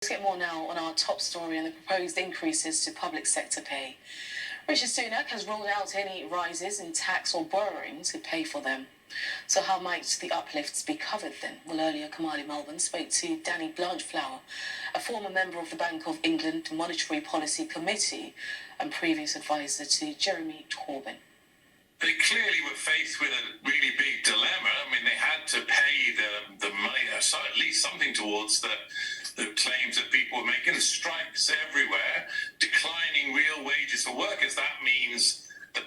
Let's get more now on our top story and the proposed increases to public sector pay. Rishi Sunak has ruled out any rises in tax or borrowing to pay for them. So how might the uplifts be covered then? Well, earlier Kamali Melbourne spoke to Danny Blanchflower, a former member of the Bank of England Monetary Policy Committee and previous advisor to Jeremy Corbyn. They clearly were faced with a really big dilemma. I mean, they had to pay the money, so at least something towards the claims that people were making. Strikes everywhere, declining real wages for workers. That means that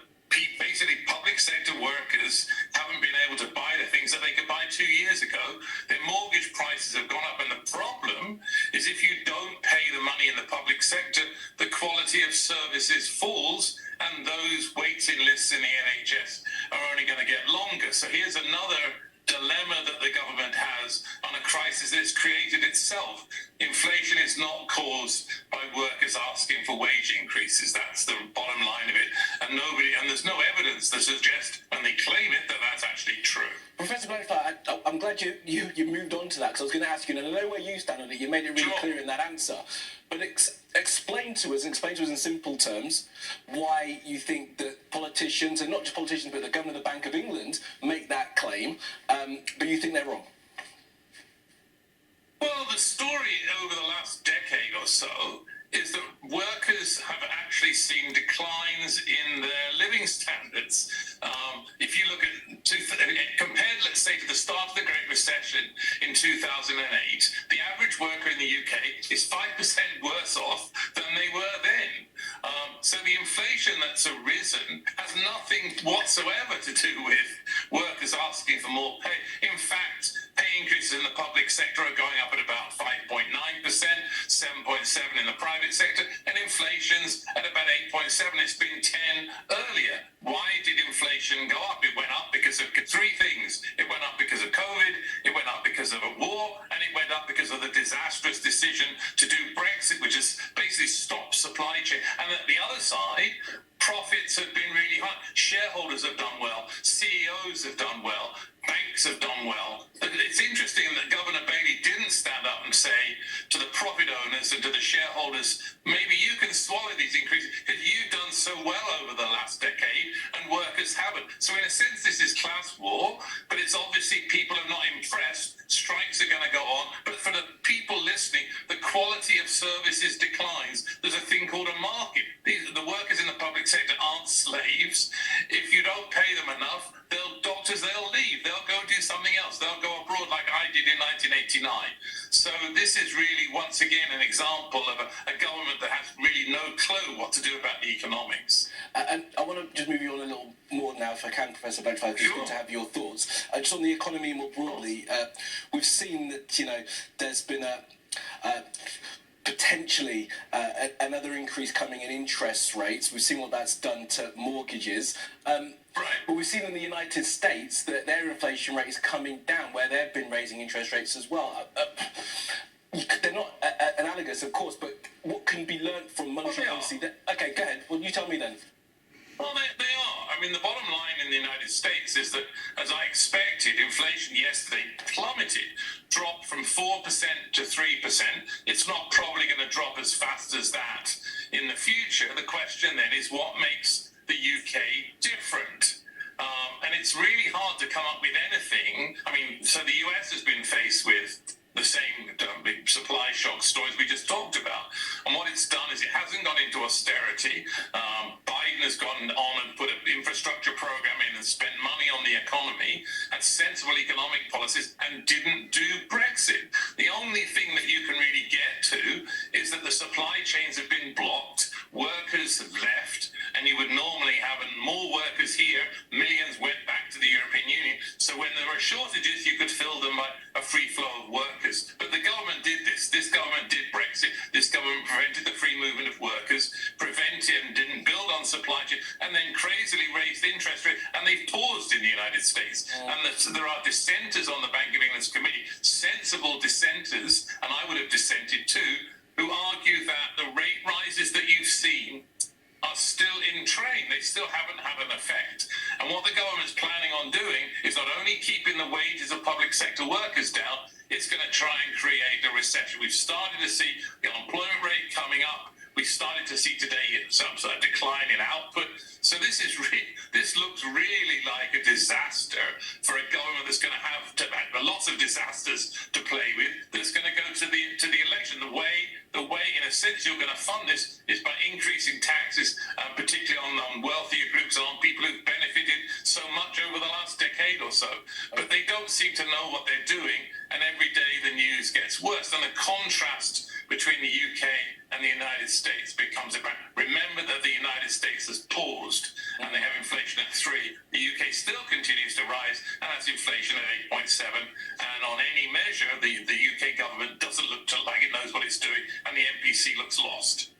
basically public sector workers haven't been able to buy the things that they could buy 2 years ago. Their mortgage prices have gone up, and the problem is if you don't pay the money in the public sector, the quality of services falls, and those waiting lists in the NHS are only going to get longer. So here's another dilemma that the government has on a crisis that it's created itself. Inflation is not caused by workers asking for wage increases. That's the bottom line of it. And there's no evidence to suggest, when they claim it, that that's actually true. Professor Blanchflower, I'm glad you moved on to that, because I was going to ask you, and I know where you stand on it. You made it really clear in that answer. But explain to us in simple terms why you think that politicians, and not just politicians, but the Governor of the Bank of England, make that claim, but you think they're wrong. Well, the story over the last decade or so is that workers have actually seen declines in their living standards. If you look at, compared, let's say, to the start of the Great Recession in 2008, the average worker in the UK is 5% worse off than they were then. So the inflation that's arisen has nothing whatsoever to do with workers asking for more pay. In fact, pay increases in the public sector are going up at about 5.9%, 7.7% in the private sector, and inflation's at about 8.7%. It's been 10 earlier. Why did inflation go up? It went up because of three things. It went up because of COVID, it went up because of a war, and it went up because of the disastrous decision to do Brexit, which has basically stopped supply chain. And at the other side, profits have been really high. Shareholders have done well. CEOs have done well. Banks have done well. It's interesting that Governor Bailey didn't stand up and say to the profit owners and to the shareholders, maybe you can swallow these increases because you've done so well over the last decade and workers haven't. So in a sense, this is class war, but it's obviously people are not impressed. Strikes are going to go on. But for the people listening, the quality of services declines. There's a thing called a market. The workers in the public sector aren't slaves. If you don't pay them enough, they'll leave. They'll go do something else. They'll go abroad like I did in 1989. So this is really, once again, an example of a government that has really no clue what to do about the economics. And I want to just move you on a little more now, if I can, Professor Blanchflower, because it's good to have your thoughts. Just on the economy more broadly, we've seen that, there's been potentially another increase coming in interest rates. We've seen what that's done to mortgages. But we've seen in the United States that their inflation rate is coming down, where they've been raising interest rates as well. They're not analogous, of course, but what can be learnt from monetary policy? Okay, go ahead. Well, you tell me then. Well, they are. I mean, the bottom line in the United States is that, as I expected, inflation yesterday plummeted, dropped from 4% to 3%. It's not probably going to drop as fast as that in the future. The question then is what makes the UK different? And it's really hard to come up with anything. I mean, so the US has been faced with the same big supply shock stories we just talked about. And what it's done is it hasn't gone into austerity. Biden has gone on and put an infrastructure program in and spent money on the economy and sensible economic policies and didn't do Brexit. The only thing that you can really get to is that the supply chains have been blocked, workers have left, and you would normally have more workers here, millions went back to the European Union. So when there were shortages, you could fill them by a free flow of workers. But the government did this. This government did Brexit. This government prevented the free movement of workers, prevented and didn't build on supply chain, and then crazily raised interest rates. And they've paused in the United States. And there are dissenters on the Bank of England's committee, sensible dissenters, and I would have dissented too, who argue that the rate rises that you've seen are still in train. They still haven't had an effect. And what the government's planning on doing is not only keeping the wages of public sector workers down, it's going to try and create a recession. We've started to see the unemployment rate coming up. We started to see today some sort of decline in output. So this looks really like a disaster for a government that's going to have lots of disasters to play with. That's going to go to the election. The way, in a sense, you're going to fund this is by increasing taxes, particularly on wealthier groups and on people who've benefited so much over the last decade or so. But they don't seem to know what they're doing, and every day the news gets worse. And the contrast between the UK and the United States becomes apparent. Remember that the United States has paused and they have inflation at 3. The UK still continues to rise and has inflation at 8.7. And on any measure, the UK government doesn't look like it knows what it's doing, and the MPC looks lost.